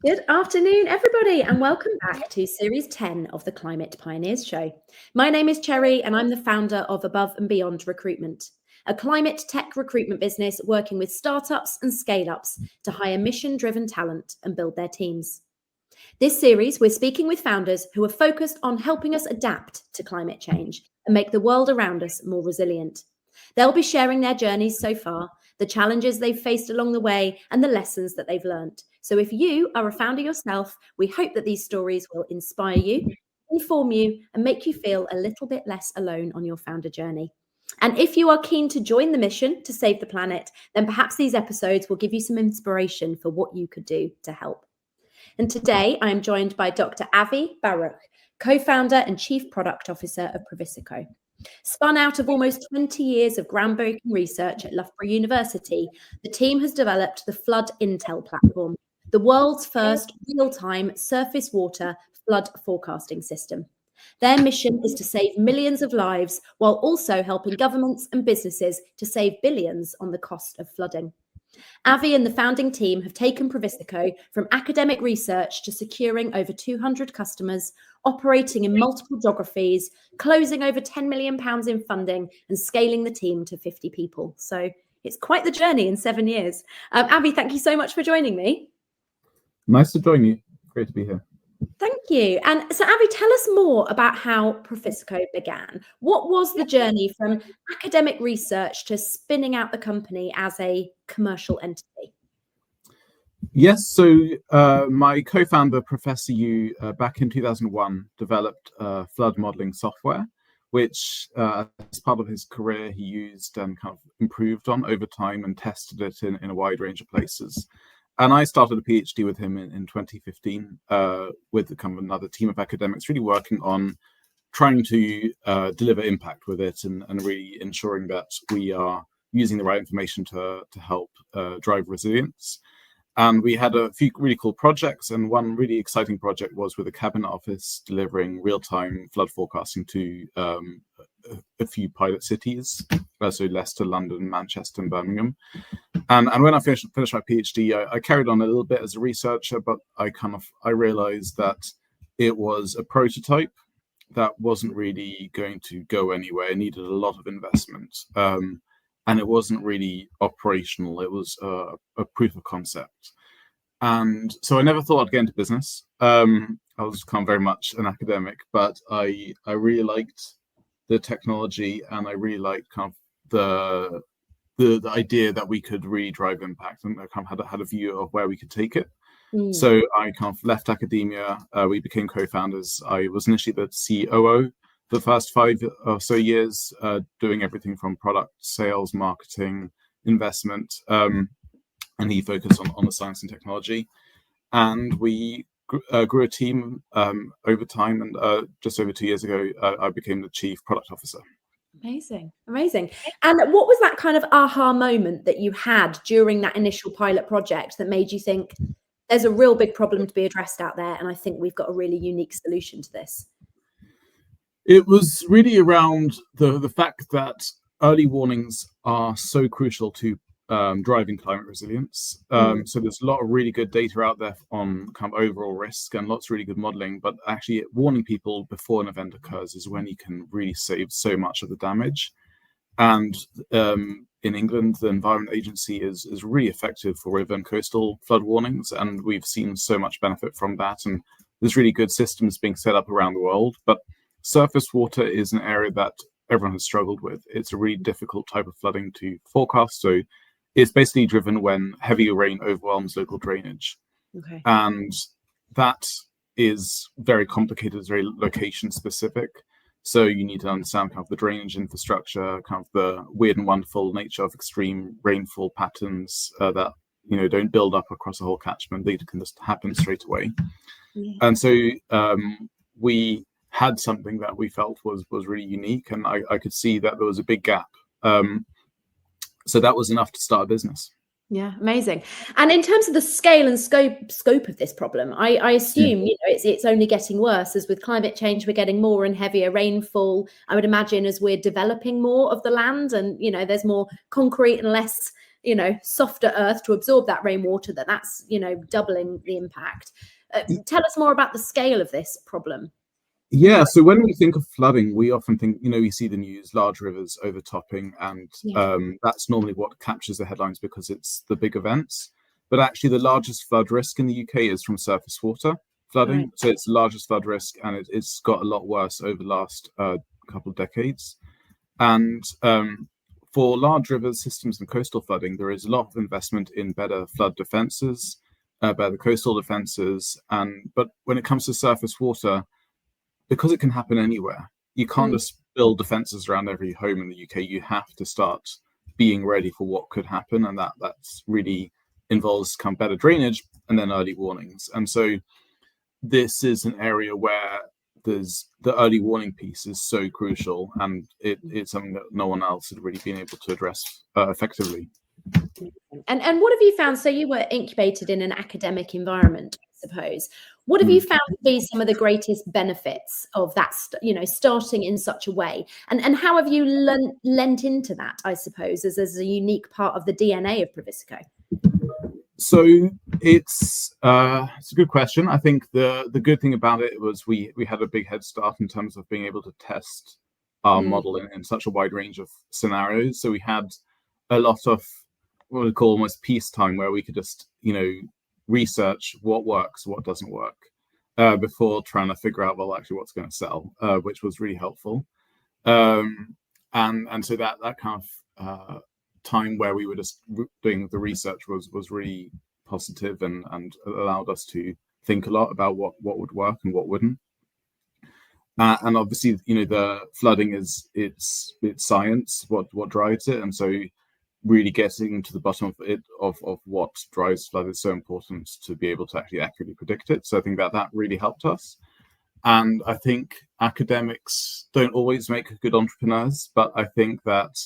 Good afternoon, everybody, and welcome back to Series 10 of the Climate Pioneers Show. My name is Cherry, and I'm the founder of Above and Beyond Recruitment, a climate tech recruitment business working with startups and scale-ups to hire mission-driven talent and build their teams. This series, we're speaking with founders who are focused on helping us adapt to climate change and make the world around us more resilient. They'll be sharing their journeys so far, the challenges they've faced along the way, and the lessons that they've learned. So if you are a founder yourself, we hope that these stories will inspire you, inform you, and make you feel a little bit less alone on your founder journey. And if you are keen to join the mission to save the planet, then perhaps these episodes will give you some inspiration for what you could do to help. And today I am joined by Dr. Avi Baruch, co-founder and chief product officer of Previsico. Spun out of almost 20 years of groundbreaking research at Loughborough University, the team has developed the Flood Intel platform, the world's first real-time surface water flood forecasting system. Their mission is to save millions of lives while also helping governments and businesses to save billions on the cost of flooding. Avi and the founding team have taken Previsico from academic research to securing over 200 customers, operating in multiple geographies, closing over £10 million in funding, and scaling the team to 50 people. So it's quite the journey in 7 years. Avi, thank you so much for joining me. Nice to join you. Great to be here. Thank you. And so, Avi, tell us more about how Previsico began. What was the journey from academic research to spinning out the company as a commercial entity? Yes, so my co-founder, Professor Yu, back in 2001, developed flood modeling software, which as part of his career, he used and kind of improved on over time and tested it in a wide range of places. And I started a PhD with him in 2015 with kind of another team of academics really working on trying to deliver impact with it and really ensuring that we are using the right information to help drive resilience. And we had a few really cool projects, and one really exciting project was with the Cabinet Office delivering real-time flood forecasting to a few pilot cities, so Leicester, London, Manchester, and Birmingham. And when I finished my PhD, I carried on a little bit as a researcher, but I realized that it was a prototype that wasn't really going to go anywhere. It needed a lot of investment, and it wasn't really operational. It was a proof of concept. And so I never thought I'd get into business. I was kind of very much an academic, but I really liked the technology, and I really liked kind of the idea that we could really drive impact, and I kind of had a view of where we could take it. So I kind of left academia. We became co-founders. I was initially the COO for the first 5 or so years, doing everything from product, sales, marketing, investment, and he focused on the science and technology. And we grew a team over time, and just over 2 years ago, I became the chief product officer. Amazing. And what was that kind of aha moment that you had during that initial pilot project that made you think there's a real big problem to be addressed out there, and I think we've got a really unique solution to this? It was really around the fact that early warnings are so crucial to driving climate resilience. So there's a lot of really good data out there on kind of overall risk and lots of really good modeling, but actually warning people before an event occurs is when you can really save so much of the damage. And in England, the Environment Agency is really effective for river and coastal flood warnings, and we've seen so much benefit from that. And there's really good systems being set up around the world, but surface water is an area that everyone has struggled with. It's a really difficult type of flooding to forecast. So it's basically driven when heavy rain overwhelms local drainage. Okay. And that is very complicated, it's very location specific. So you need to understand kind of the drainage infrastructure, kind of the weird and wonderful nature of extreme rainfall patterns that don't build up across a whole catchment. They can just happen straight away. Yeah. And so we had something that we felt was really unique, and I could see that there was a big gap. So that was enough to start a business. Yeah, amazing. And in terms of the scale and scope of this problem, I assume it's only getting worse. As with climate change, we're getting more and heavier rainfall. I would imagine as we're developing more of the land, and there's more concrete and less softer earth to absorb that rainwater, that's doubling the impact. Tell us more about the scale of this problem. Yeah, so when we think of flooding, we often think, we see the news, large rivers overtopping, and that's normally what captures the headlines because it's the big events. But actually, the largest flood risk in the UK is from surface water flooding. Right. So it's the largest flood risk, and it's got a lot worse over the last couple of decades. And for large river systems and coastal flooding, there is a lot of investment in better flood defences, better coastal defences. But when it comes to surface water, because it can happen anywhere, you can't just build defences around every home in the UK. You have to start being ready for what could happen, and that's really involves better drainage and then early warnings. And so this is an area where there's the early warning piece is so crucial, and it's something that no one else had really been able to address effectively. And what have you found? So you were incubated in an academic environment, I suppose. What have you found to be some of the greatest benefits of that, starting in such a way? And how have you lent into that, I suppose, as a unique part of the DNA of Previsico? So it's a good question. I think the good thing about it was we had a big head start in terms of being able to test our model in such a wide range of scenarios. So we had a lot of what we call almost peacetime, where we could just research what works, what doesn't work, before trying to figure out actually what's going to sell, which was really helpful. And so that kind of time where we were just doing the research was really positive and allowed us to think a lot about what would work and what wouldn't. And obviously, the flooding it's science, what drives it, and so really getting to the bottom of it of what drives flood is so important to be able to actually accurately predict it. So I think that really helped us. And I think academics don't always make good entrepreneurs, but I think that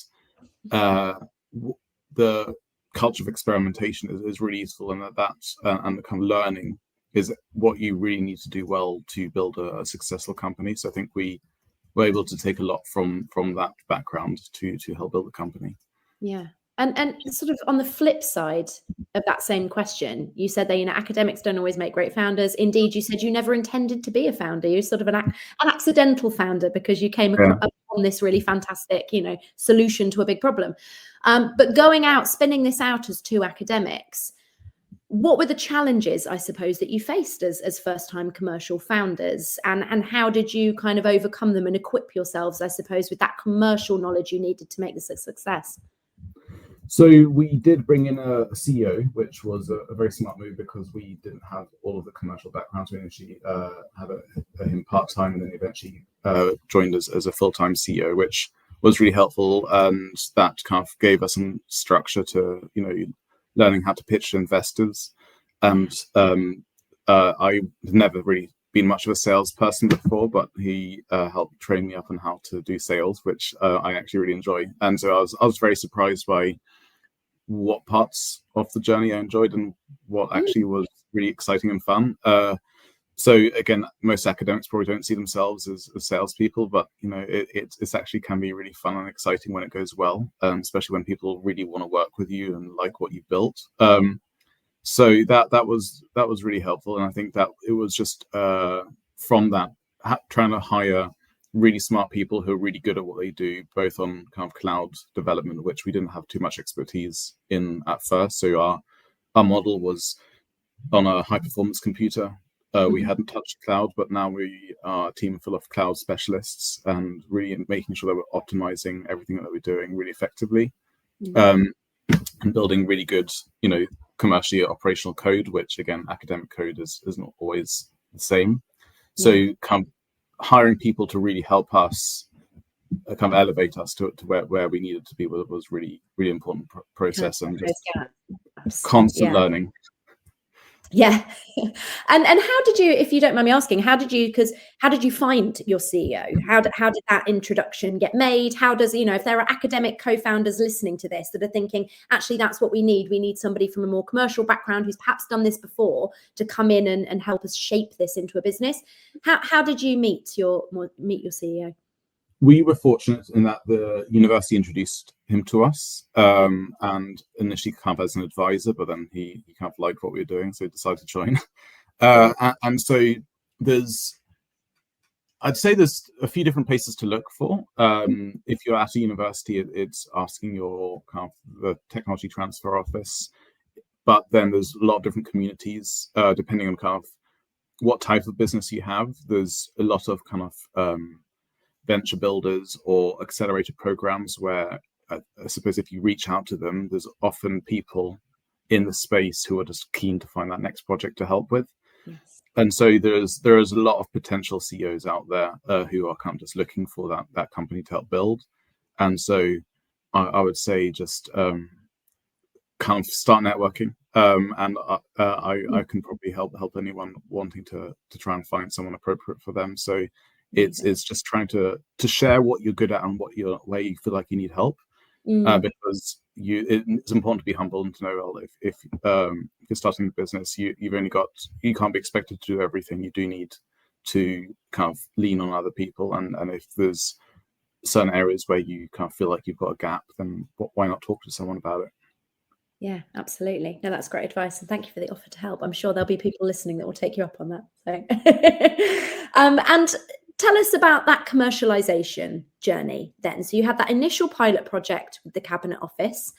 the culture of experimentation is really useful, and that and the kind of learning is what you really need to do well to build a successful company. So I think we were able to take a lot from that background to help build the company. Yeah. And sort of on the flip side of that same question, you said that academics don't always make great founders. Indeed, you said you never intended to be a founder. You're sort of an accidental founder because you came upon this really fantastic, solution to a big problem. But going out, spinning this out as two academics, what were the challenges, I suppose, that you faced as first-time commercial founders, and how did you kind of overcome them and equip yourselves, I suppose, with that commercial knowledge you needed to make this a success? So we did bring in a CEO, which was a very smart move because we didn't have all of the commercial backgrounds. We initially had him part-time, and then eventually joined us as a full-time CEO, which was really helpful, and that kind of gave us some structure to, learning how to pitch to investors. And I've never really been much of a salesperson before, but he helped train me up on how to do sales, which I actually really enjoy. And so I was very surprised by what parts of the journey I enjoyed and what actually was really exciting and fun. So again, most academics probably don't see themselves as salespeople, but it's actually can be really fun and exciting when it goes well, especially when people really want to work with you and like what you've built. So that was really helpful, and I think that it was just from that trying to hire really smart people who are really good at what they do, both on kind of cloud development, which we didn't have too much expertise in at first. So our model was on a high performance computer. We hadn't touched cloud, but now we are a team full of cloud specialists and really making sure that we're optimizing everything that we're doing really effectively, and building really good, commercially operational code, which again, academic code is not always the same. So hiring people to really help us kind of elevate us to where we needed to be was really, really important process, and just constant learning. Yeah. And how did you, if you don't mind me asking, how did you find your CEO? How did that introduction get made? How does, if there are academic co-founders listening to this that are thinking, actually, that's what we need somebody from a more commercial background who's perhaps done this before to come in and help us shape this into a business. How did you meet your CEO? We were fortunate in that the university introduced him to us, and initially kind of as an advisor, but then he kind of liked what we were doing, so he decided to join. And so I'd say there's a few different places to look for. If you're at a university, it's asking your kind of the technology transfer office, but then there's a lot of different communities, depending on kind of what type of business you have. There's a lot of kind of venture builders or accelerator programs where I suppose if you reach out to them, there's often people in the space who are just keen to find that next project to help with. Yes. And so there is a lot of potential CEOs out there who are kind of just looking for that company to help build. And so I would say just kind of start networking, and I can probably help anyone wanting to try and find someone appropriate for them. So it's just trying to share what you're good at and where you feel like you need help, because it's important to be humble and to know, well, if you're starting a business, you can't be expected to do everything. You do need to kind of lean on other people, and if there's certain areas where you kind of feel like you've got a gap, then why not talk to someone about it? Yeah, absolutely. No, that's great advice, and thank you for the offer to help. I'm sure there'll be people listening that will take you up on that. So, and tell us about that commercialization journey then. So you had that initial pilot project with the Cabinet Office,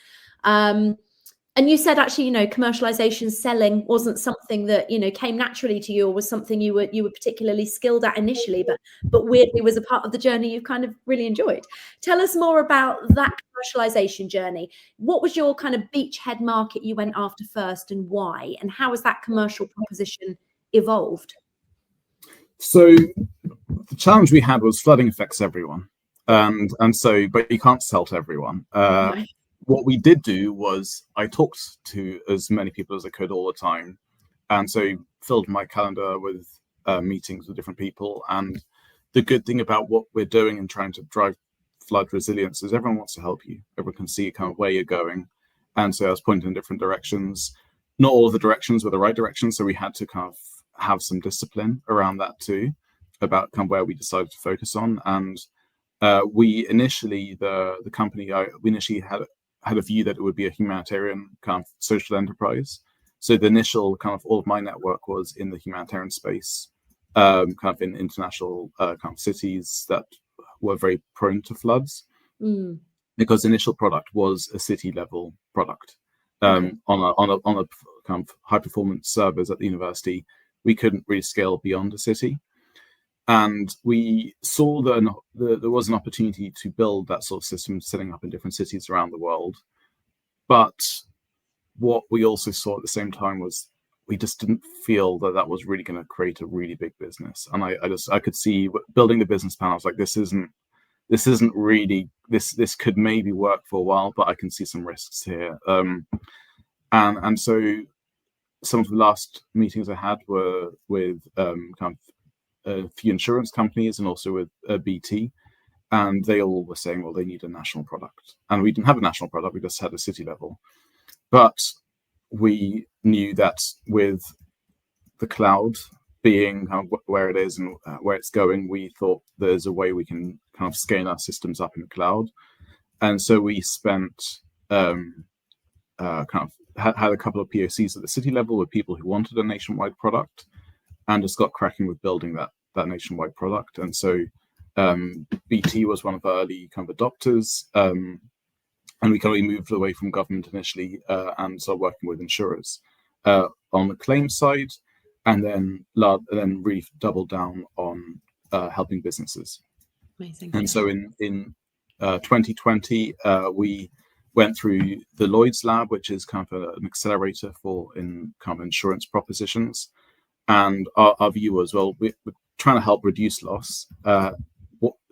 and you said actually, commercialization, selling wasn't something that came naturally to you, or was something you were particularly skilled at initially, but weirdly was a part of the journey you kind of really enjoyed. Tell us more about that commercialization journey. What was your kind of beachhead market you went after first, and why? And how has that commercial proposition evolved? So the challenge we had was flooding affects everyone, and so but you can't sell to everyone. Right. What we did do was I talked to as many people as I could all the time, and so filled my calendar with meetings with different people. And the good thing about what we're doing and trying to drive flood resilience is everyone wants to help you. Everyone can see kind of where you're going, and so I was pointing in different directions. Not all of the directions were the right directions, so we had to kind of have some discipline around that too, about kind of where we decided to focus on. And we initially, the company, we initially had a view that it would be a humanitarian kind of social enterprise. So the initial kind of all of my network was in the humanitarian space, kind of in international kind of cities that were very prone to floods, because the initial product was a city level product. On a kind of high performance servers at the university. We couldn't really scale beyond a city. And we saw that there was an opportunity to build that sort of system, setting up in different cities around the world. But what we also saw at the same time was we just didn't feel that was really going to create a really big business. And I could see building the business plan. I was like, this isn't really, this could maybe work for a while, but I can see some risks here. And so some of the last meetings I had were with kind of a few insurance companies and also with BT, and they all were saying, well, they need a national product. And we didn't have a national product, we just had a city level. But we knew that with the cloud being kind of where it is and where it's going, we thought there's a way we can kind of scale our systems up in the cloud. And so we spent kind of had a couple of POCs at the city level with people who wanted a nationwide product, and just got cracking with building that nationwide product. And so BT was one of the early kind of adopters, and we kind of moved away from government initially and started working with insurers on the claim side, and then really doubled down on helping businesses. Amazing. And so in 2020, we went through the Lloyd's Lab, which is kind of an accelerator in kind of insurance propositions. And our view was, well, we're trying to help reduce loss.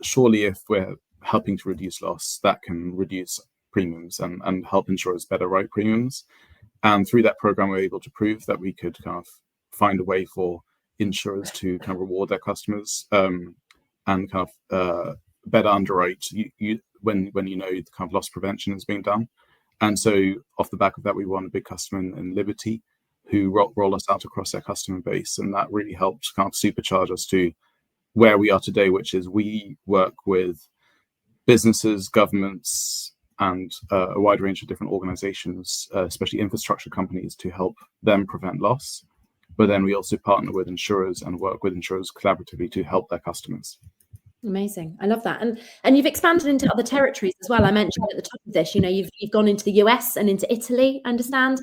Surely if we're helping to reduce loss, that can reduce premiums and help insurers better write premiums. And through that program, we were able to prove that we could kind of find a way for insurers to kind of reward their customers and kind of better underwrite when you know the kind of loss prevention is being done. And so off the back of that, we won a big customer in Liberty who roll us out across their customer base. And that really helped kind of supercharge us to where we are today, which is we work with businesses, governments, and a wide range of different organizations, especially infrastructure companies, to help them prevent loss. But then we also partner with insurers and work with insurers collaboratively to help their customers. Amazing. I love that. And you've expanded into other territories as well. I mentioned at the top of this, you've gone into the US and into Italy, I understand.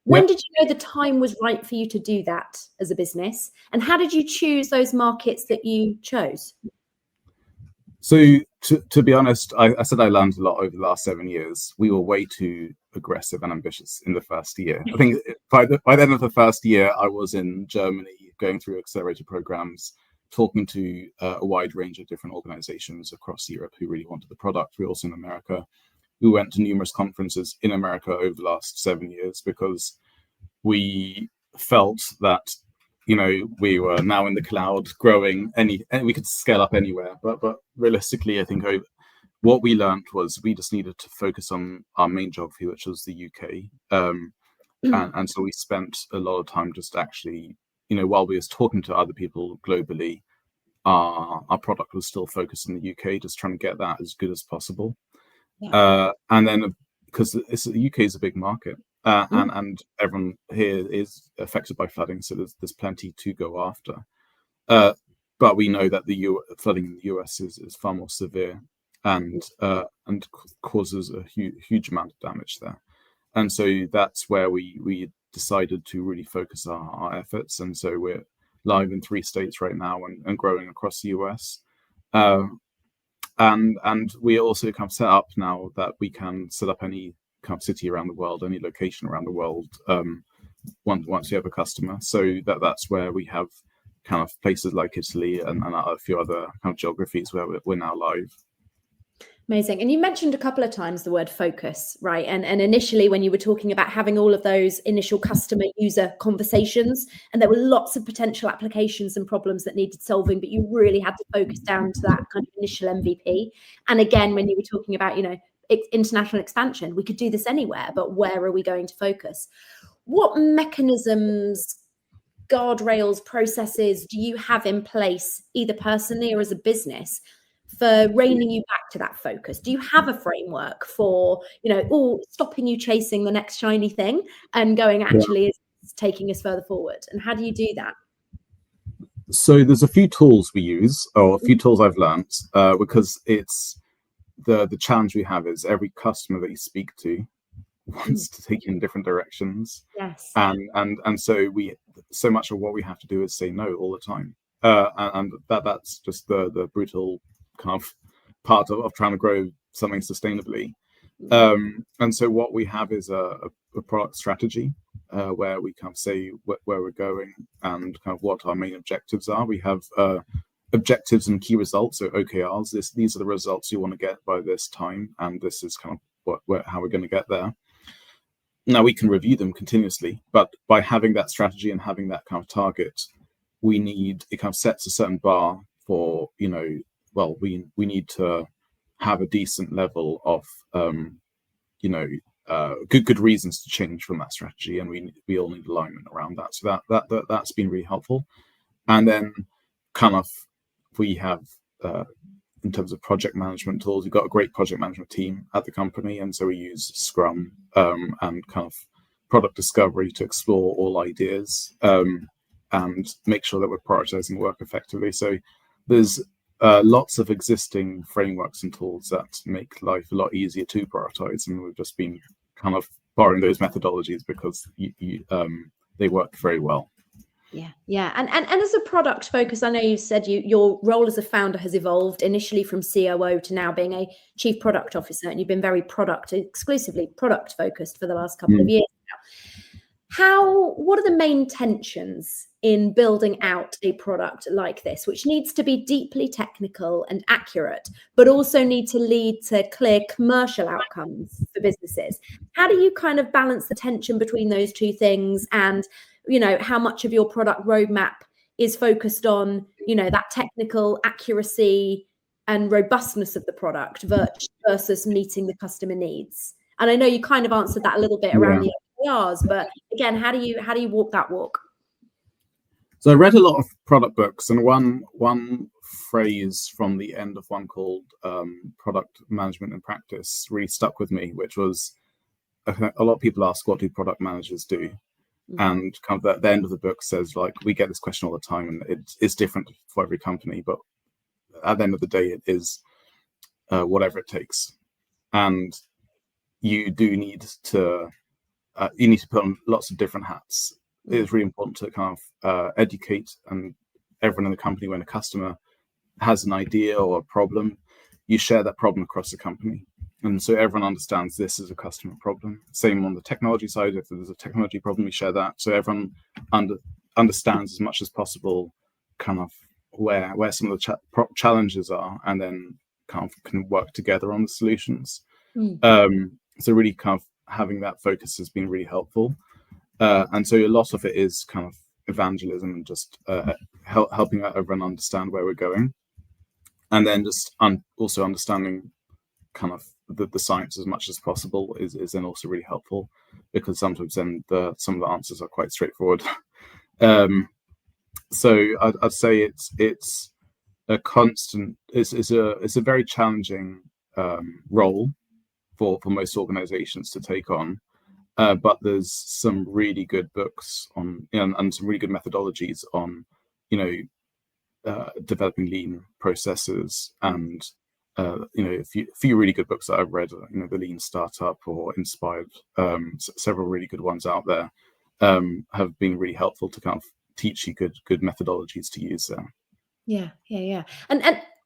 When did you know the time was right for you to do that as a business? And how did you choose those markets that you chose? So to be honest, I said I learned a lot over the last 7 years. We were way too aggressive and ambitious in the first year. I think by the end of the first year, I was in Germany going through accelerator programs, talking to a wide range of different organizations across Europe who really wanted the product. We're also in America. We went to numerous conferences in America over the last 7 years because we felt that we were now in the cloud, growing and we could scale up anywhere. But realistically, I think what we learned was we just needed to focus on our main geography, which was the UK. And so we spent a lot of time just actually, while we was talking to other people globally, our product was still focused in the UK, just trying to get that as good as possible. Yeah. And then because the UK is a big market. And everyone here is affected by flooding, so there's plenty to go after. But we know that the flooding in the US is far more severe and causes a huge amount of damage there. And so that's where we decided to really focus our efforts. And so we're live in 3 states right now and growing across the US. And we also kind of set up now that we can set up any kind of city around the world, any location around the world, once you have a customer. So that's where we have kind of places like Italy and a few other kind of geographies where we're now live. Amazing. And you mentioned a couple of times the word focus, right? And initially when you were talking about having all of those initial customer user conversations, and there were lots of potential applications and problems that needed solving, but you really had to focus down to that kind of initial MVP. And again, when you were talking about, international expansion, we could do this anywhere, but where are we going to focus? What mechanisms, guardrails, processes do you have in place, either personally or as a business, for reining you back to that focus? Do you have a framework for, stopping you chasing the next shiny thing and going, actually, it's taking us further forward? And how do you do that? So there's a few tools we use, or a few tools I've learned, because it's the challenge we have is every customer that you speak to wants to take you in different directions. Yes. And so much of what we have to do is say no all the time. And that's just the brutal kind of part of trying to grow something sustainably. And so what we have is a product strategy where we kind of say where we're going and kind of what our main objectives are. We have objectives and key results, so OKRs. These are the results you want to get by this time, and this is kind of how we're going to get there. Now we can review them continuously, but by having that strategy and having that kind of target, it kind of sets a certain bar for, we need to have a decent level of good reasons to change from that strategy, and we all need alignment around that. So that's been really helpful. And then kind of we have in terms of project management tools, we've got a great project management team at the company, and so we use Scrum and kind of product discovery to explore all ideas and make sure that we're prioritizing work effectively. So there's lots of existing frameworks and tools that make life a lot easier to prioritize, and we've just been kind of borrowing those methodologies because they work very well. Yeah. And as a product focus, I know you said your role as a founder has evolved initially from COO to now being a chief product officer, and you've been very exclusively product focused for the last couple of years now. What are the main tensions in building out a product like this, which needs to be deeply technical and accurate, but also need to lead to clear commercial outcomes for businesses? How do you kind of balance the tension between those two things, and how much of your product roadmap is focused on, that technical accuracy and robustness of the product versus meeting the customer needs? And I know you kind of answered that a little bit around the OKRs, but again, how do you walk that walk? So I read a lot of product books, and one phrase from the end of one called product management in practice really stuck with me, which was a lot of people ask, what do product managers do? And kind of at the end of the book says, like, we get this question all the time, and it's different for every company, but at the end of the day, it is whatever it takes. And you do need to put on lots of different hats. It's really important to kind of educate and everyone in the company. When a customer has an idea or a problem, you share that problem across the company. And so everyone understands this is a customer problem. Same on the technology side. If there's a technology problem, we share that. So everyone understands as much as possible kind of where some of the challenges are, and then kind of can work together on the solutions. So really kind of having that focus has been really helpful. And so a lot of it is kind of evangelism and just helping everyone understand where we're going. And then just also understanding kind of the science as much as possible is then also really helpful, because sometimes then some of the answers are quite straightforward. So I'd say it's a constant. It's a very challenging role for most organizations to take on, but there's some really good books on, and some really good methodologies on, developing lean processes, and a few really good books that I've read, the Lean Startup or Inspired, several really good ones out there, have been really helpful to kind of teach you good methodologies to use there. Yeah. And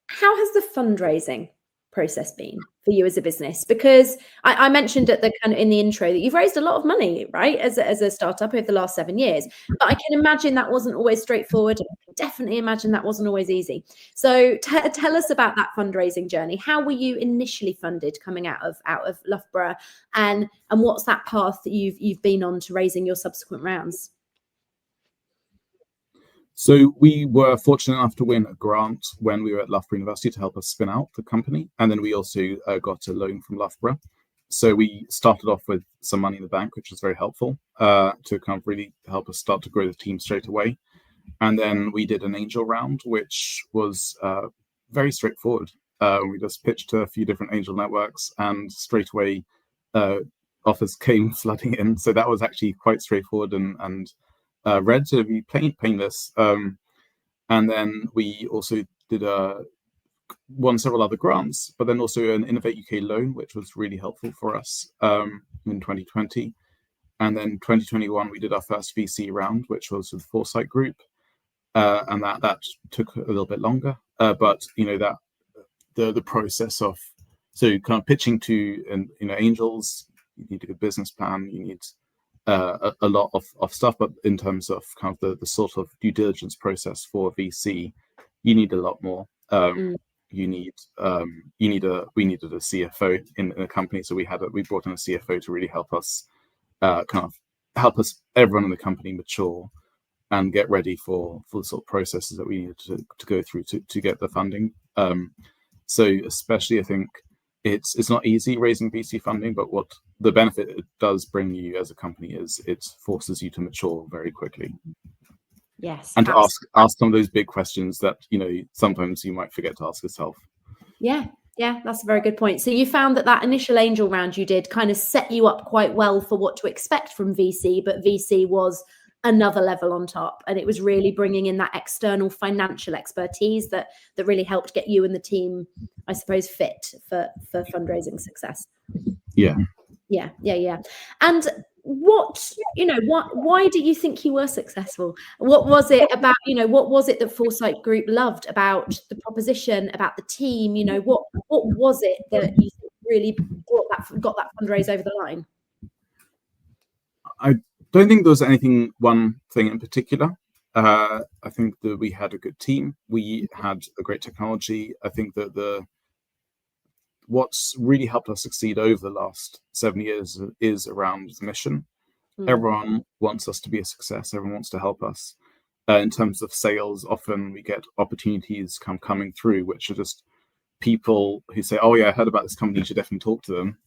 how has the fundraising process been for you as a business? Because I mentioned at the kind of in the intro that you've raised a lot of money, right, as a startup over the last 7 years. But I can imagine that wasn't always straightforward. I can definitely imagine that wasn't always easy. So tell us about that fundraising journey. How were you initially funded coming out of Loughborough, and what's that path that you've been on to raising your subsequent rounds? So we were fortunate enough to win a grant when we were at Loughborough University to help us spin out the company. And then we also got a loan from Loughborough. So we started off with some money in the bank, which was very helpful to kind of really help us start to grow the team straight away. And then we did an angel round, which was very straightforward. We just pitched to a few different angel networks, and straight away offers came flooding in. So that was actually quite straightforward and relatively painless. And then we also won several other grants, but then also an Innovate UK loan, which was really helpful for us in 2020. And then 2021, we did our first VC round, which was with the Foresight Group. And that took a little bit longer. But, that the process of, so kind of pitching to, angels, you need a good business plan, you need a lot of stuff, but in terms of kind of the sort of due diligence process for VC, you need a lot more. We needed a CFO in a company, so we brought in a CFO to really help us everyone in the company mature and get ready for the sort of processes that we needed to go through to get the funding. So especially, I think it's not easy raising VC funding, but what the benefit it does bring you as a company is it forces you to mature very quickly. Yes. And to ask some of those big questions that, sometimes you might forget to ask yourself. Yeah, that's a very good point. So you found that initial angel round you did kind of set you up quite well for what to expect from VC, but VC was another level on top, and it was really bringing in that external financial expertise that really helped get you and the team, I suppose, fit for fundraising success. Yeah. And why do you think you were successful? What was it about, what was it that Foresight Group loved about the proposition, about the team? What was it that you think really got that fundraise over the line? I don't think there was one thing in particular. I think that we had a good team. We had a great technology. I think that what's really helped us succeed over the last 7 years is around the mission. Everyone wants us to be a success. Everyone wants to help us. In terms of sales, often we get opportunities coming through, which are just people who say, "Oh yeah, I heard about this company. You should definitely talk to them."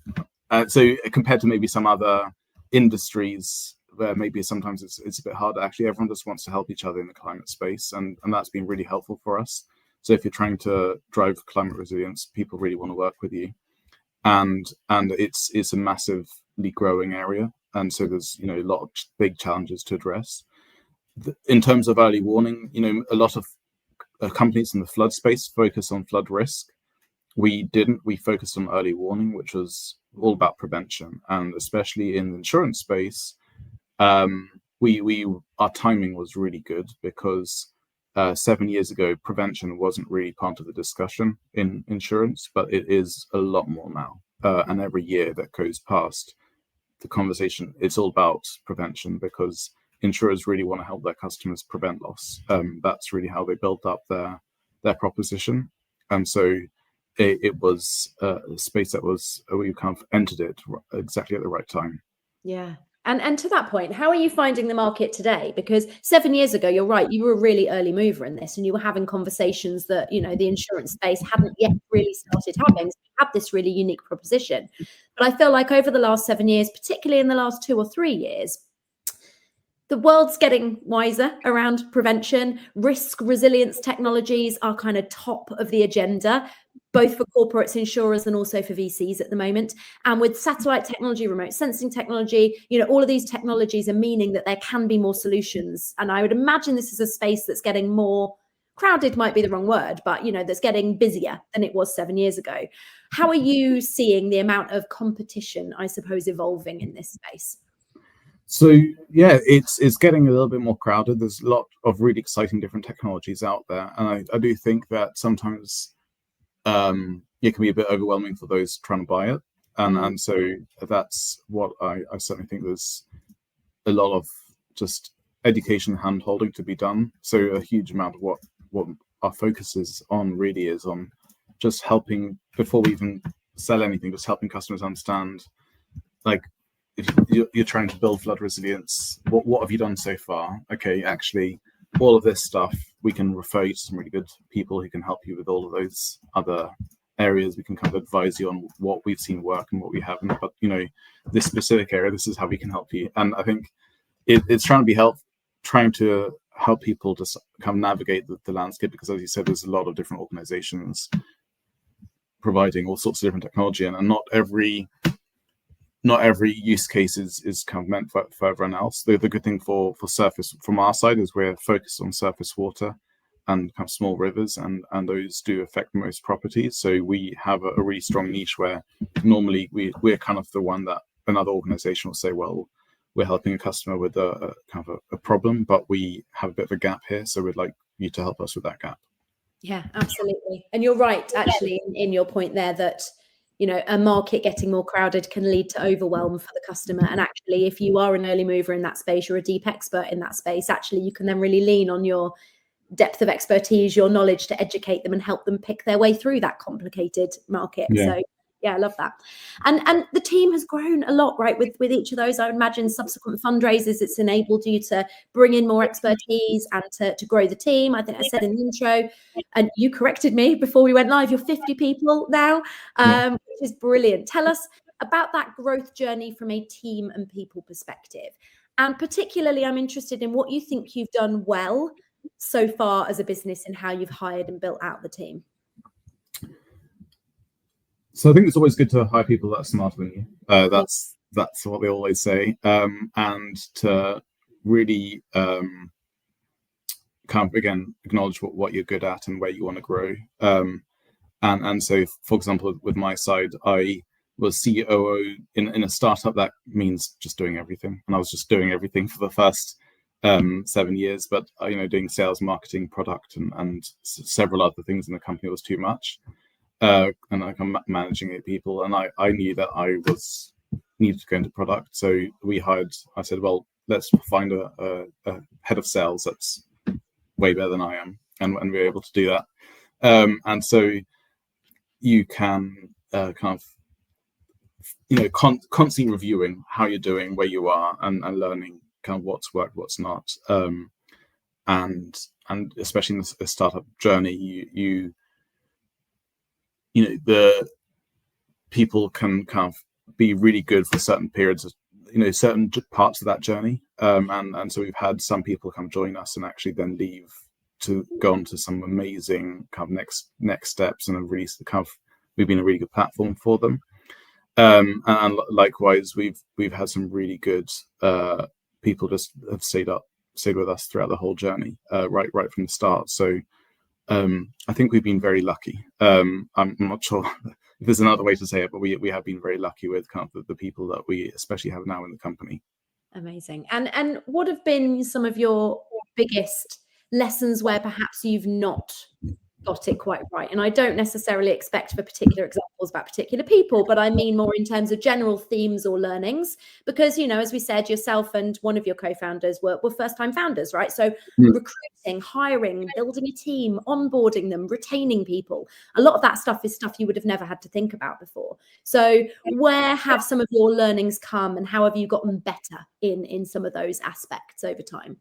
So compared to maybe some other industries where maybe sometimes it's a bit harder, actually everyone just wants to help each other in the climate space, and that's been really helpful for us. So if you're trying to drive climate resilience, people really want to work with you, and it's a massively growing area, and so there's a lot of big challenges to address. In terms of early warning, a lot of companies in the flood space focus on flood risk. We didn't. We focused on early warning, which was all about prevention, and especially in the insurance space, our timing was really good because 7 years ago, prevention wasn't really part of the discussion in insurance, but it is a lot more now. And every year that goes past, the conversation, it's all about prevention because insurers really want to help their customers prevent loss. That's really how they built up their proposition. And so it was a space that was, we kind of entered it exactly at the right time. Yeah. And to that point, how are you finding the market today? Because 7 years ago, you're right, you were a really early mover in this, and you were having conversations that, the insurance space hadn't yet really started having. So you had this really unique proposition. But I feel like over the last 7 years, particularly in the last 2 or 3 years, the world's getting wiser around prevention. Risk resilience technologies are kind of top of the agenda, both for corporates, insurers, and also for VCs at the moment. And with satellite technology, remote sensing technology, all of these technologies are meaning that there can be more solutions. And I would imagine this is a space that's getting more crowded, might be the wrong word, but that's getting busier than it was 7 years ago. How are you seeing the amount of competition, I suppose, evolving in this space? So yeah, it's getting a little bit more crowded. There's a lot of really exciting different technologies out there, and I do think that sometimes it can be a bit overwhelming for those trying to buy it, and so that's what I certainly think there's a lot of just education hand holding to be done. So a huge amount of what our focus is on really is on just helping, before we even sell anything, just helping customers understand, like, if you're trying to build flood resilience, what have you done so far? Okay, actually, all of this stuff, we can refer you to some really good people who can help you with all of those other areas. We can kind of advise you on what we've seen work and what we haven't. But this specific area, this is how we can help you. And I think it's trying to help people just kind of navigate the landscape, because as you said, there's a lot of different organizations providing all sorts of different technology, and not every use case is kind of meant for everyone else. The good thing for surface from our side is we're focused on surface water and kind of small rivers, and those do affect most properties. So we have a really strong niche where normally we're kind of the one that another organization will say, well, we're helping a customer with a kind of a problem, but we have a bit of a gap here, so we'd like you to help us with that gap. Yeah, absolutely. And you're right, actually, in your point there that a market getting more crowded can lead to overwhelm for the customer. And actually, if you are an early mover in that space, you're a deep expert in that space, actually, you can then really lean on your depth of expertise, your knowledge to educate them and help them pick their way through that complicated market. Yeah. So yeah, I love that. And the team has grown a lot, right? With each of those, I would imagine subsequent fundraisers, it's enabled you to bring in more expertise and to grow the team. I think I said in the intro, and you corrected me before we went live, you're 50 people now, which is brilliant. Tell us about that growth journey from a team and people perspective. And particularly, I'm interested in what you think you've done well so far as a business and how you've hired and built out the team. So I think it's always good to hire people that are smarter than you. That's what they always say, and to really kind of, again, acknowledge what you're good at and where you want to grow. And so, for example, with my side, I was COO in a startup. That means just doing everything, and I was just doing everything for the first 7 years. But doing sales, marketing, product, and several other things in the company was too much. And I'm managing 8 people, and I knew that I needed to go into product. So I said, well, let's find a head of sales that's way better than I am, and we were able to do that. And so you can kind of constantly reviewing how you're doing, where you are, and learning kind of what's worked, what's not. And especially in the startup journey, the people can kind of be really good for certain periods of, certain parts of that journey. And so we've had some people come join us and actually then leave to go on to some amazing kind of next steps, and have really kind of we've been a really good platform for them. And likewise, we've had some really good people just have stayed with us throughout the whole journey, right from the start. So I think we've been very lucky. I'm not sure if there's another way to say it, but we have been very lucky with kind of the people that we especially have now in the company. Amazing. And what have been some of your biggest lessons where perhaps you've not got it quite right? And I don't necessarily expect for particular examples about particular people, but I mean more in terms of general themes or learnings, because, as we said, yourself and one of your co-founders were first-time founders, right? So recruiting, hiring, building a team, onboarding them, retaining people, a lot of that stuff is stuff you would have never had to think about before. So where have some of your learnings come, and how have you gotten better in some of those aspects over time?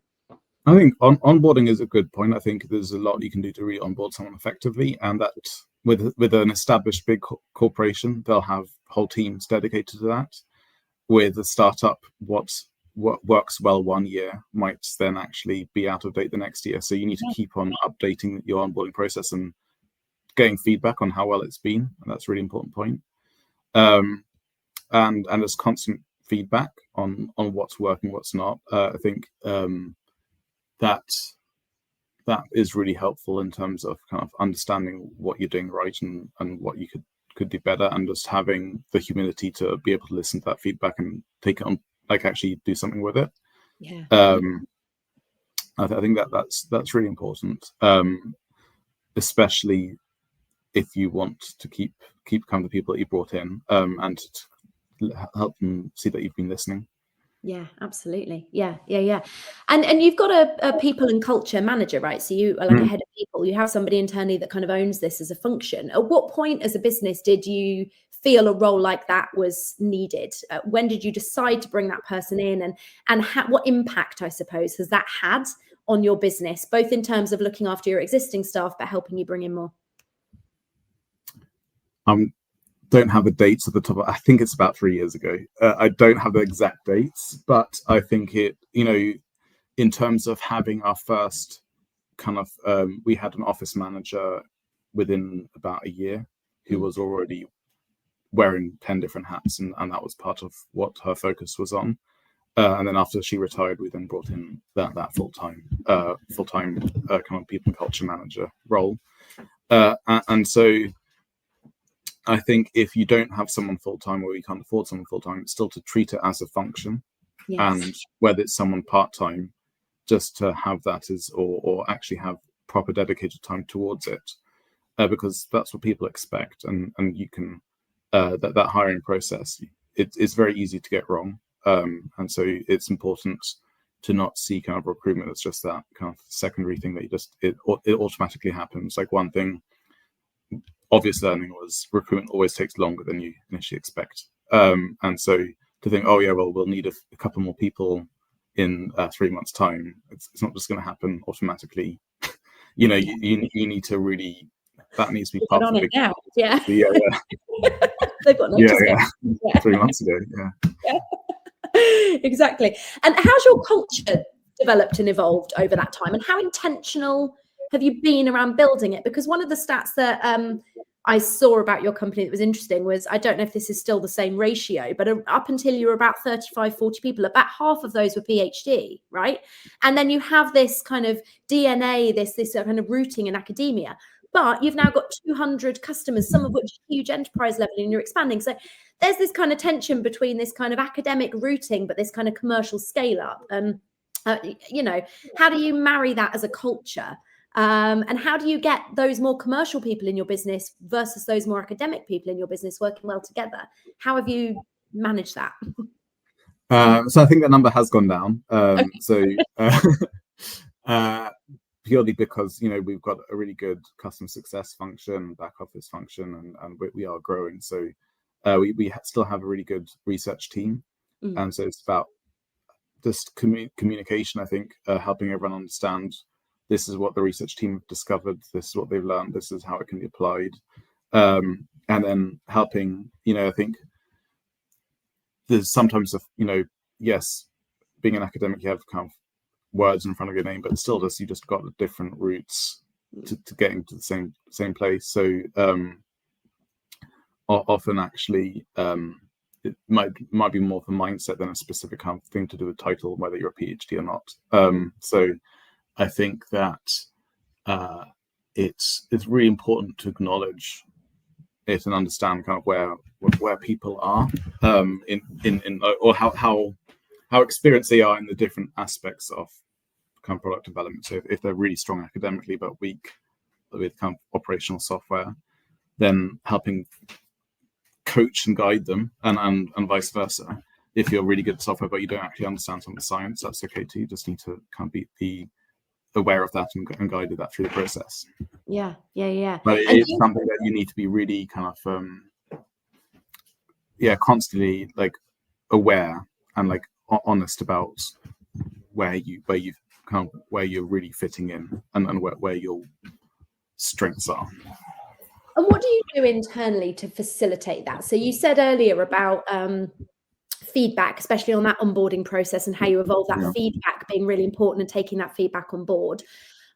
I think onboarding is a good point. I think there's a lot you can do to really onboard someone effectively, and that with an established big corporation, they'll have whole teams dedicated to that. With a startup, what works well 1 year might then actually be out of date the next year. So you need to keep on updating your onboarding process and getting feedback on how well it's been, and that's a really important point. And there's constant feedback on what's working, what's not. I think that is really helpful in terms of kind of understanding what you're doing right and what you could do better, and just having the humility to be able to listen to that feedback and take it on, like actually do something with it. Yeah. I think that's really important, especially if you want to keep kind of the people that you brought in, and to help them see that you've been listening. Yeah, absolutely. Yeah. And you've got a people and culture manager, right? So you are like a head of people. You have somebody internally that kind of owns this as a function. At what point as a business did you feel a role like that was needed? When did you decide to bring that person in, and what impact, I suppose, has that had on your business, both in terms of looking after your existing staff, but helping you bring in more? Don't have the dates at the top. I think it's about 3 years ago. I don't have the exact dates, but I think it, in terms of having our first kind of, we had an office manager within about a year who was already wearing 10 different hats, and that was part of what her focus was on. And then after she retired, we then brought in that full-time kind of people and culture manager role. And so I think if you don't have someone full-time, or you can't afford someone full-time, it's still to treat it as a function. Yes. And whether it's someone part-time, just to have that as, or actually have proper dedicated time towards it, because that's what people expect. And you can, that hiring process, it's very easy to get wrong. And so it's important to not see kind of recruitment as just that kind of secondary thing that it automatically happens. Like, one thing, obvious learning was recruitment always takes longer than you initially expect. And so to think, oh yeah, well, we'll need a couple more people in 3 months' time, it's not just going to happen automatically. You need to really, that needs to be part of the big. Now. Yeah. Yeah. They've got notice. Yeah. 3 months ago. Yeah. Exactly. And how's your culture developed and evolved over that time, and how intentional have you been around building it? Because one of the stats that I saw about your company that was interesting was, I don't know if this is still the same ratio, but up until you were about 35, 40 people, about half of those were PhD, right? And then you have this kind of DNA, this kind of rooting in academia, but you've now got 200 customers, some of which are huge enterprise level, and you're expanding. So there's this kind of tension between this kind of academic rooting, but this kind of commercial scale up. How do you marry that as a culture? And how do you get those more commercial people in your business versus those more academic people in your business working well together? How have you managed that? So I think that number has gone down. Okay. So purely because we've got a really good customer success function, back office function, and we are growing. So we still have a really good research team, and so it's about just communication. I think helping everyone understand, this is what the research team have discovered, this is what they've learned, this is how it can be applied, and then helping. I think there's sometimes yes, being an academic, you have kind of words in front of your name, but still you just got different routes to getting to the same place. So often actually it might be more of a mindset than a specific kind of thing to do with title, whether you're a PhD or not. So I think that it's really important to acknowledge it and understand kind of where people are in or how experienced they are in the different aspects of kind of product development. So if they're really strong academically but weak with kind of operational software, then helping coach and guide them, and vice versa. If you're really good at software but you don't actually understand some of the science, that's okay too. You just need to kind of be aware of that and guide that through the process. Yeah. But it's something that you need to be really kind of constantly like aware and like honest about where you're really fitting in and where your strengths are. And what do you do internally to facilitate that? So you said earlier about feedback, especially on that onboarding process, and how you evolve that feedback being really important and taking that feedback on board.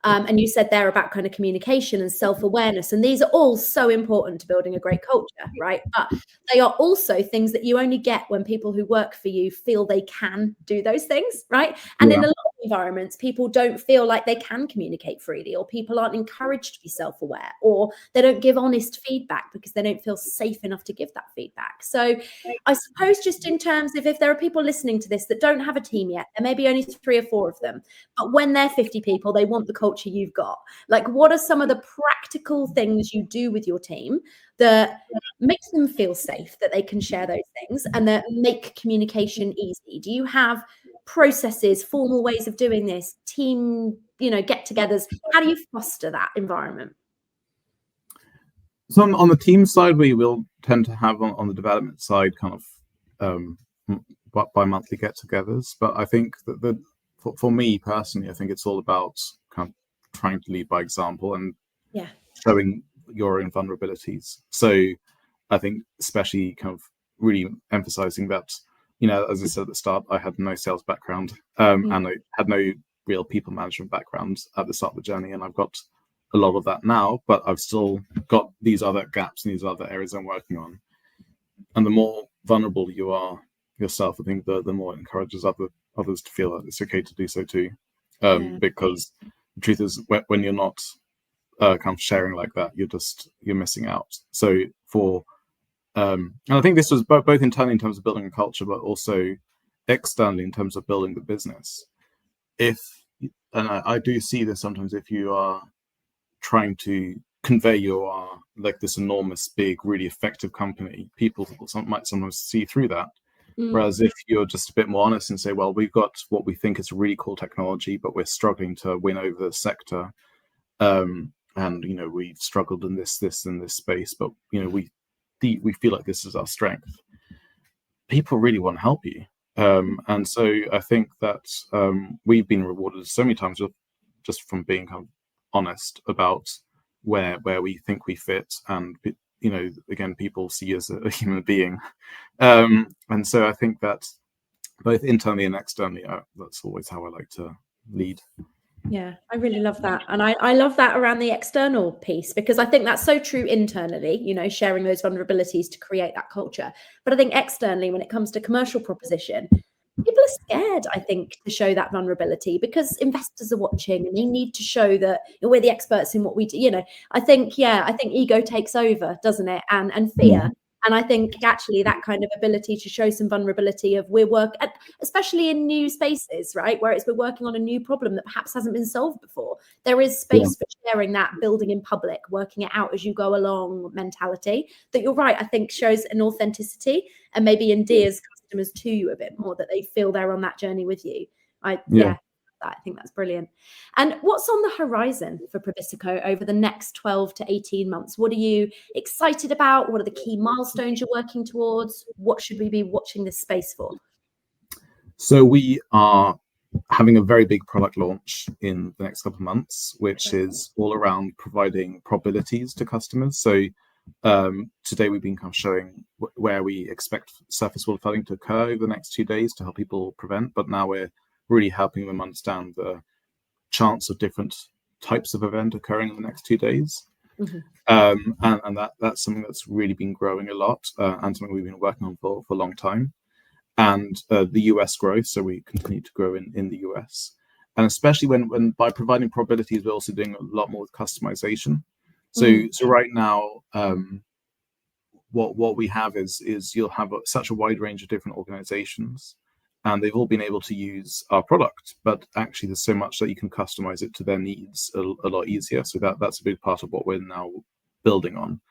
And you said there about kind of communication and self-awareness. And these are all so important to building a great culture, right? But they are also things that you only get when people who work for you feel they can do those things, right? And in a lot of environments, people don't feel like they can communicate freely, or people aren't encouraged to be self-aware, or they don't give honest feedback because they don't feel safe enough to give that feedback. So I suppose just in terms of if there are people listening to this that don't have a team yet, there may be only 3 or 4 of them, but when they're 50 people, they want the culture you've got. Like, what are some of the practical things you do with your team that makes them feel safe, that they can share those things, and that make communication easy? Do you have processes, formal ways of doing this, team, get-togethers? How do you foster that environment? So on the team side, we will tend to have on the development side kind of bi-monthly get-togethers. But I think that for me personally, I think it's all about kind of trying to lead by example and showing your own vulnerabilities. So I think especially kind of really emphasizing that, as I said at the start, I had no sales background and I had no real people management background at the start of the journey, and I've got a lot of that now, but I've still got these other gaps and these other areas I'm working on. And the more vulnerable you are yourself, I think the more it encourages others to feel that it's okay to do so too. Because the truth is, when you're not kind of sharing like that, you're missing out. So and I think this was both internally in terms of building a culture, but also externally in terms of building the business. And I do see this sometimes, if you are trying to convey you are like this enormous, big, really effective company, people might sometimes see through that. Whereas if you're just a bit more honest and say, well, we've got what we think is really cool technology, but we're struggling to win over the sector. And, we've struggled in this and this space, but, we feel like this is our strength. People really want to help you. And so I think that we've been rewarded so many times just from being kind of honest about where we think we fit, and again, people see us as a human being, and so I think that both internally and externally, that's always how I like to lead. Yeah, I really love that. And I love that around the external piece, because I think that's so true internally, sharing those vulnerabilities to create that culture. But I think externally, when it comes to commercial proposition, people are scared, I think, to show that vulnerability because investors are watching and they need to show that we're the experts in what we do. I think ego takes over, doesn't it? And fear. And I think actually that kind of ability to show some vulnerability of especially in new spaces, right? Where we're working on a new problem that perhaps hasn't been solved before. There is space for sharing that, building in public, working it out as you go along mentality that, you're right, I think shows an authenticity and maybe endears customers to you a bit more, that they feel they're on that journey with you. I think that's brilliant. And what's on the horizon for Previsico over the next 12 to 18 months? What are you excited about? What are the key milestones you're working towards? What should we be watching this space for? So we are having a very big product launch in the next couple of months, which is all around providing probabilities to customers. So today we've been kind of showing where we expect surface water flooding to occur over the next 2 days to help people prevent, but now we're really helping them understand the chance of different types of event occurring in the next 2 days. And that's something that's really been growing a lot, and something we've been working on for a long time. And the US growth, so we continue to grow in the US. And especially when by providing probabilities, we're also doing a lot more with customization. So right now, what we have is you'll have such a wide range of different organizations, and they've all been able to use our product, but actually there's so much that you can customize it to their needs a lot easier. So that's a big part of what we're now building on.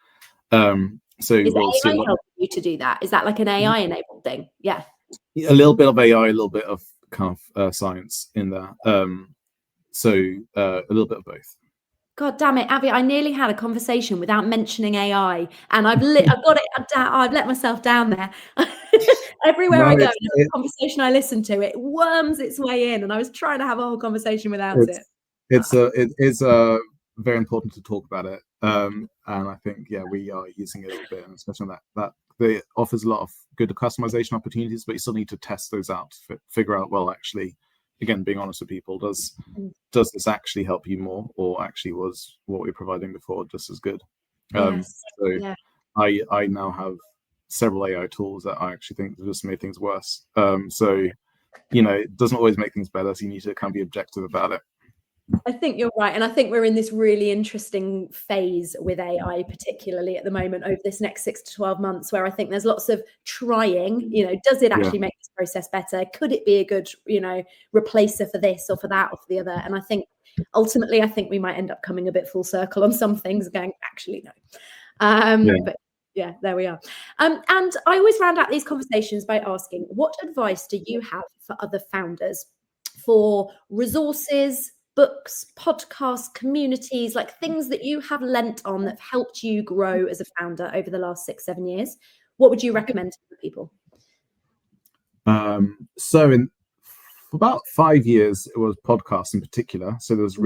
So is we'll see AI helping you to do that? Is that like an AI enabled thing? Yeah. A little bit of AI, a little bit of kind of science in there. So a little bit of both. God damn it, Avi! I nearly had a conversation without mentioning AI, and I've got it. I've let myself down there. Everywhere I go, every conversation I listen to, it worms its way in, and I was trying to have a whole conversation without it. It is very important to talk about it, and I think we are using it a little bit, and especially on that it offers a lot of good customization opportunities, but you still need to test those out to figure out, well, actually, again, being honest with people, does this actually help you more, or actually was what we were providing before just as good? I now have several AI tools that I actually think just made things worse. So it doesn't always make things better, so you need to kind of be objective about it. I think you're right. And I think we're in this really interesting phase with AI, particularly at the moment, over this next 6 to 12 months, where I think there's lots of trying, does it actually make this process better? Could it be a good, replacer for this or for that or for the other? And I think ultimately, we might end up coming a bit full circle on some things, going, actually, no. But yeah, there we are. And I always round out these conversations by asking, what advice do you have for other founders for resources, books, podcasts, communities, like things that you have lent on that have helped you grow as a founder over the last 6-7 years? What would you recommend to people? For about 5 years, it was podcasts in particular. So there was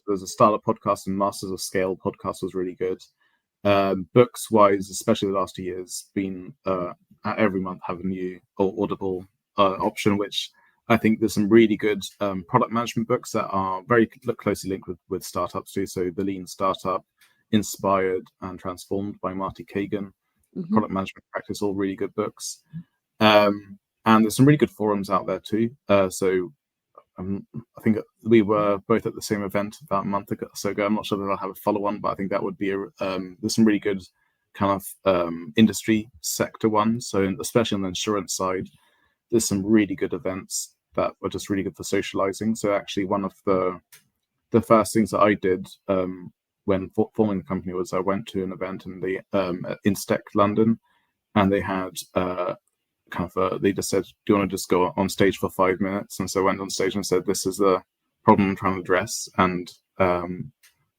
there's a startup podcast, and Masters of Scale podcast was really good. Books wise, especially the last 2 years, been every month have a new Audible option, which I think there's some really good product management books that are very closely linked with startups too. So The Lean Startup, Inspired and Transformed by Marty Kagan, Product Management Practice, all really good books. And there's some really good forums out there too. So I think we were both at the same event about a month ago. I'm not sure that I'll have a follow-on, but I think that would be there's some really good kind of industry sector ones. So especially on the insurance side, there's some really good events that were just really good for socializing. So actually one of the first things that I did when forming the company was I went to an event in the Instech London, and they had they just said, do you want to just go on stage for 5 minutes? And so I went on stage and said, this is the problem I'm trying to address, and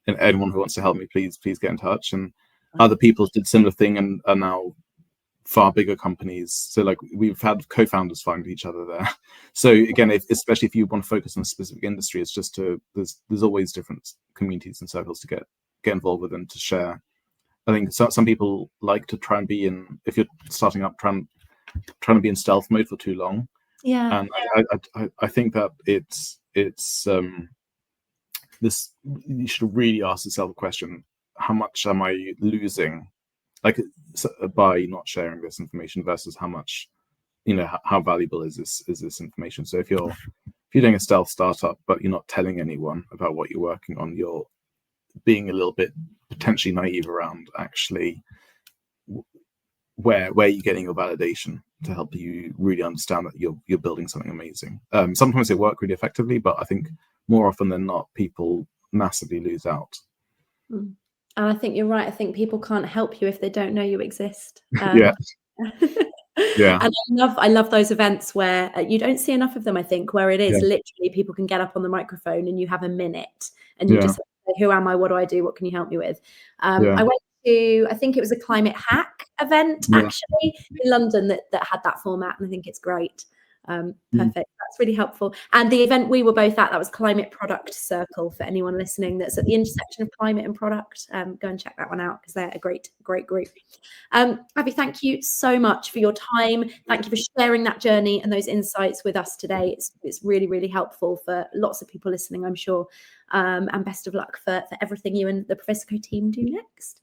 anyone who wants to help me, please get in touch. And other people did similar thing and are now far bigger companies. So we've had co-founders find each other there. So again, especially if you want to focus on a specific industry, it's just there's always different communities and circles to get involved with and to share. I think some people like to try and be if you're starting up, trying to be in stealth mode for too long. And I think that it's this, you should really ask yourself a question: how much am I losing by not sharing this information versus how much, how valuable is this information? So if you're doing a stealth startup but you're not telling anyone about what you're working on, you're being a little bit potentially naive around actually where you're getting your validation to help you really understand that you're building something amazing. Sometimes they work really effectively, but I think more often than not, people massively lose out. And I think you're right. I think people can't help you if they don't know you exist. Yeah. And I love those events where you don't see enough of them, I think, where it is literally people can get up on the microphone and you have a minute and you just say, who am I? What do I do? What can you help me with? I went to, I think it was a climate hack event actually in London that had that format, and I think it's great. Perfect. That's really helpful. And the event we were both at, that was Climate Product Circle, for anyone listening that's at the intersection of climate and product. Go and check that one out, because they're a great group. Avi, thank you so much for your time. Thank you for sharing that journey and those insights with us today. It's really, really helpful for lots of people listening, I'm sure. And best of luck for everything you and the Previsico team do next.